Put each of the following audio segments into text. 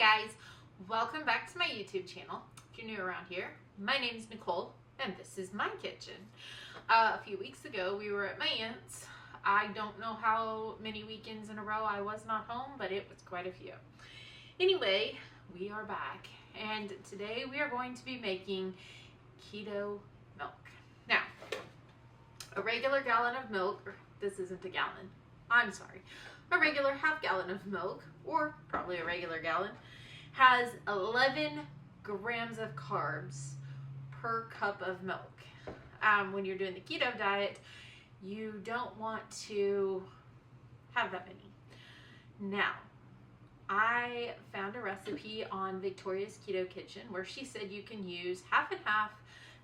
guys, welcome back to my YouTube channel. If you're new around here, my name is Nicole and this is my kitchen. A few weeks ago we were at my aunt's. I don't know how many weekends in a row I was not home, but it was quite a few. Anyway, we are back and today we are going to be making keto milk. Now, a regular gallon of milk, this isn't a gallon, I'm sorry, a regular half gallon of milk, or probably a regular gallon, has 11 grams of carbs per cup of milk. When you're doing the keto diet, you don't want to have that many. Now, I found a recipe on Victoria's Keto Kitchen where she said you can use half and half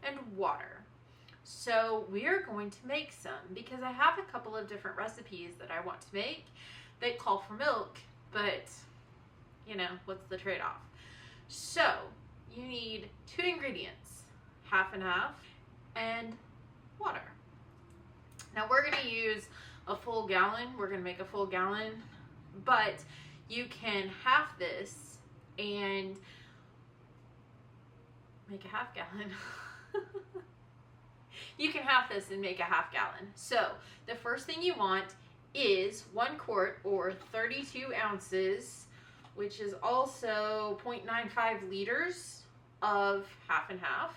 and water. So we are going to make some because I have a couple of different recipes that I want to make that call for milk, but you know, what's the trade-off? So you need 2 ingredients, half and half, and water. Now we're gonna use a full gallon. We're gonna make a full gallon, but you can half this and make a half gallon. You can half this and make a half gallon. So the first thing you want is 1 quart or 32 ounces, which is also 0.95 liters of half and half.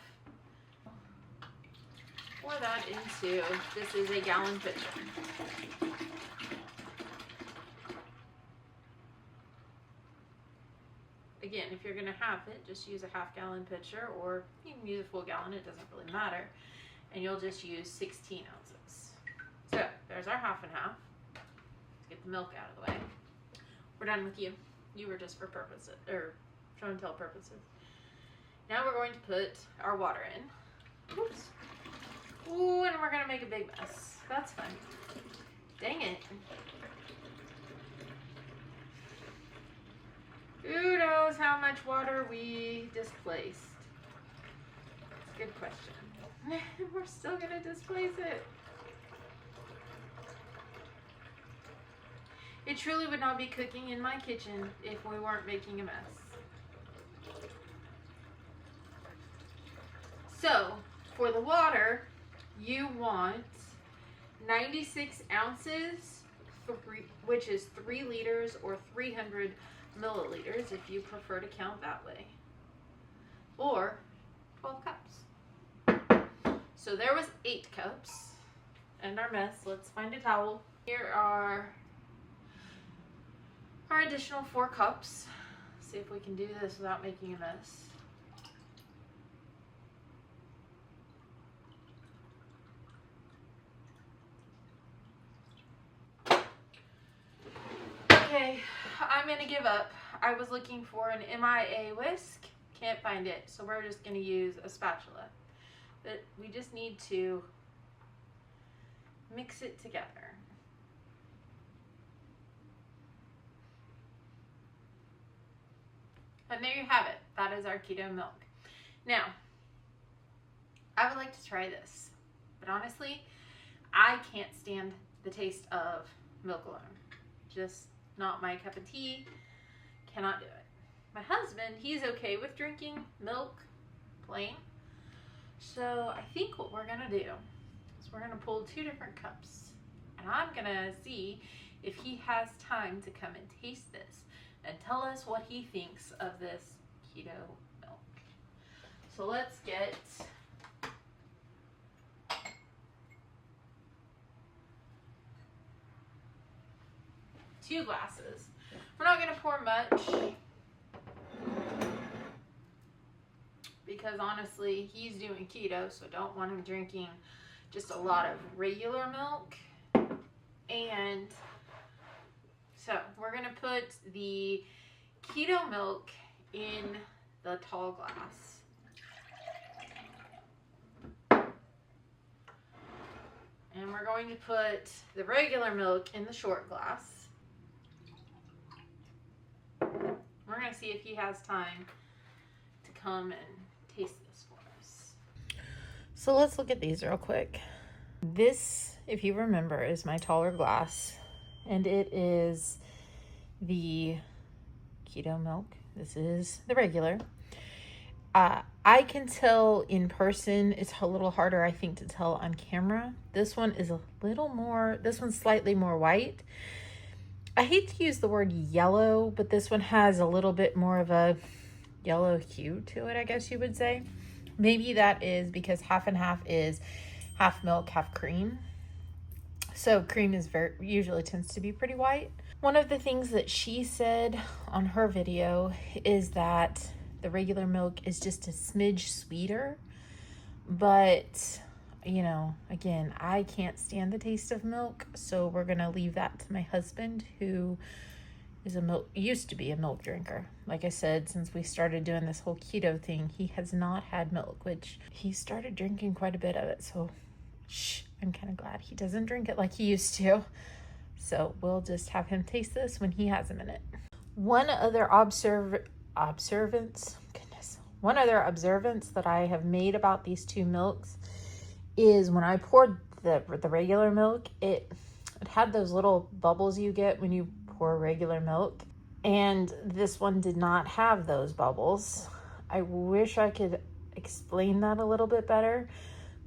Pour that into, this is a gallon pitcher. Again, if you're gonna half it, just use a half gallon pitcher, or you can use a full gallon, it doesn't really matter. And you'll just use 16 ounces. So there's our half and half. Let's get the milk out of the way. We're done with you. You were just for purposes, or show and tell purposes. Now we're going to put our water in. Oops. Ooh, and we're gonna make a big mess. That's fun. Dang it. Who knows how much water we displaced? That's a good question. We're still gonna displace it. It truly would not be cooking in my kitchen if we weren't making a mess. So, for the water, you want 96 ounces, which is 3 liters or 300 milliliters if you prefer to count that way, or 12 cups. So there was 8 cups and our mess. Let's find a towel. Here are our additional 4 cups. See if we can do this without making a mess. Okay, I'm gonna give up. I was looking for an MIA whisk, can't find it, so we're just gonna use a spatula. But we just need to mix it together. And there you have it. That is our keto milk. Now, I would like to try this, but honestly, I can't stand the taste of milk alone. Just not my cup of tea. Cannot do it. My husband, he's okay with drinking milk plain. So I think what we're gonna do is we're gonna pull 2 different cups, and I'm gonna see if he has time to come and taste this and tell us what he thinks of this keto milk. So let's get two glasses. We're not gonna pour much because honestly he's doing keto, so don't want him drinking just a lot of regular milk. And so we're gonna put the keto milk in the tall glass. And we're going to put the regular milk in the short glass. We're gonna see if he has time to come and taste this for us. So let's look at these real quick. This, if you remember, is my taller glass, and it is the Keto Milk. This is the regular. I can tell in person. It's a little harder, I think, to tell on camera. This one is a little more, this one's slightly more white. I hate to use the word yellow, but this one has a little bit more of a yellow hue to it, I guess you would say. Maybe that is because half and half is half milk, half cream. So cream is usually tends to be pretty white. One of the things that she said on her video is that the regular milk is just a smidge sweeter. But, you know, again, I can't stand the taste of milk, so we're going to leave that to my husband, who is used to be a milk drinker. Like I said, since we started doing this whole keto thing, he has not had milk, which he started drinking quite a bit of it. So, I'm kind of glad he doesn't drink it like he used to. So we'll just have him taste this when he has a minute. One other observance that I have made about these two milks is when I poured the regular milk, it had those little bubbles you get when you pour regular milk, and this one did not have those bubbles. I wish I could explain that a little bit better,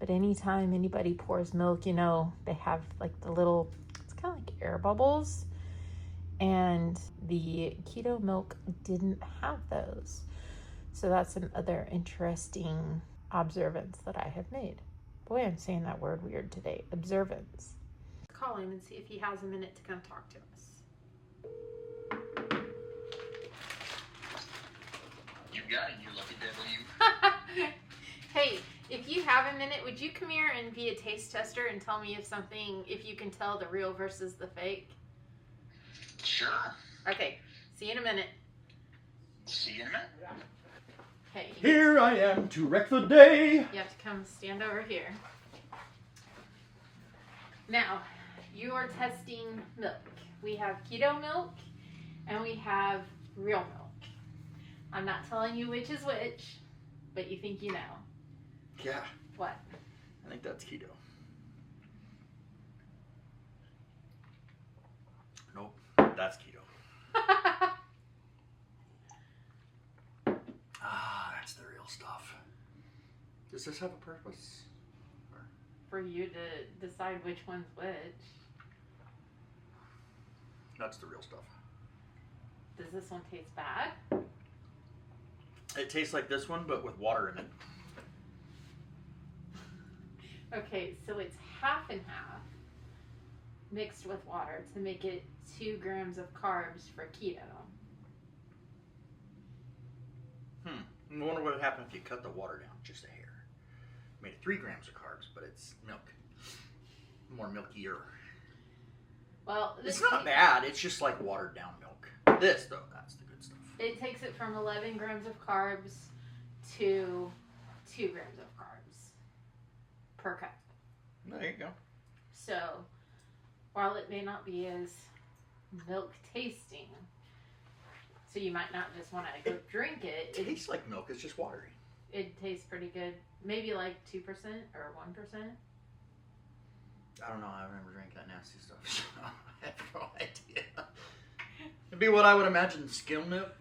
but anytime anybody pours milk, you know, they have like the little, it's kind of like air bubbles, and the keto milk didn't have those. So that's another interesting observance that I have made. Boy, I'm saying that word weird today. Observance. Call him and see if he has a minute to come talk to us. You got it, you lucky devil, you. Hey, if you have a minute, would you come here and be a taste tester and tell me if you can tell the real versus the fake? Sure. Okay, see you in a minute. See you in a minute. Hey, Here I am to wreck the day. you have to come stand over here. Now, you are testing milk. We have keto milk and we have real milk. I'm not telling you which is which, but you think you know. Yeah, What? I think that's keto. Nope, that's keto. That's the real stuff. Does this have a purpose? For you to decide which one's which. That's the real stuff. Does this one taste bad? It tastes like this one, but with water in it. Okay, so it's half and half mixed with water to make it 2 grams of carbs for keto. I wonder what would happen if you cut the water down just a hair. Made it 3 grams of carbs, but it's milk. More milkier. Well, It's not bad. It's just like watered down milk. This, though, that's the good stuff. It takes it from 11 grams of carbs to 2 grams of carbs per cup. There you go. So, while it may not be as milk tasting, so you might not just want to go drink it. It tastes like milk. It's just watery. It tastes pretty good. Maybe like 2% or 1%. I don't know. I've never drank that nasty stuff. So I have no idea. It'd be what I would imagine skim milk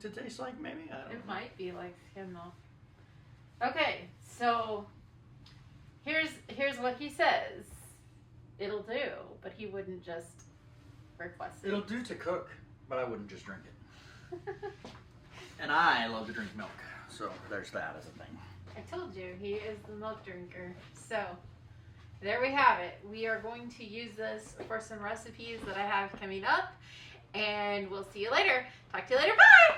to taste like, maybe? I don't know. It might be like skim milk. Okay, so here's what he says. It'll do, but he wouldn't just request it. It'll do to cook, but I wouldn't just drink it. And I love to drink milk, so there's that as a thing. I told you, he is the milk drinker. So, there we have it. We are going to use this for some recipes that I have coming up, and we'll see you later. Talk to you later. Bye!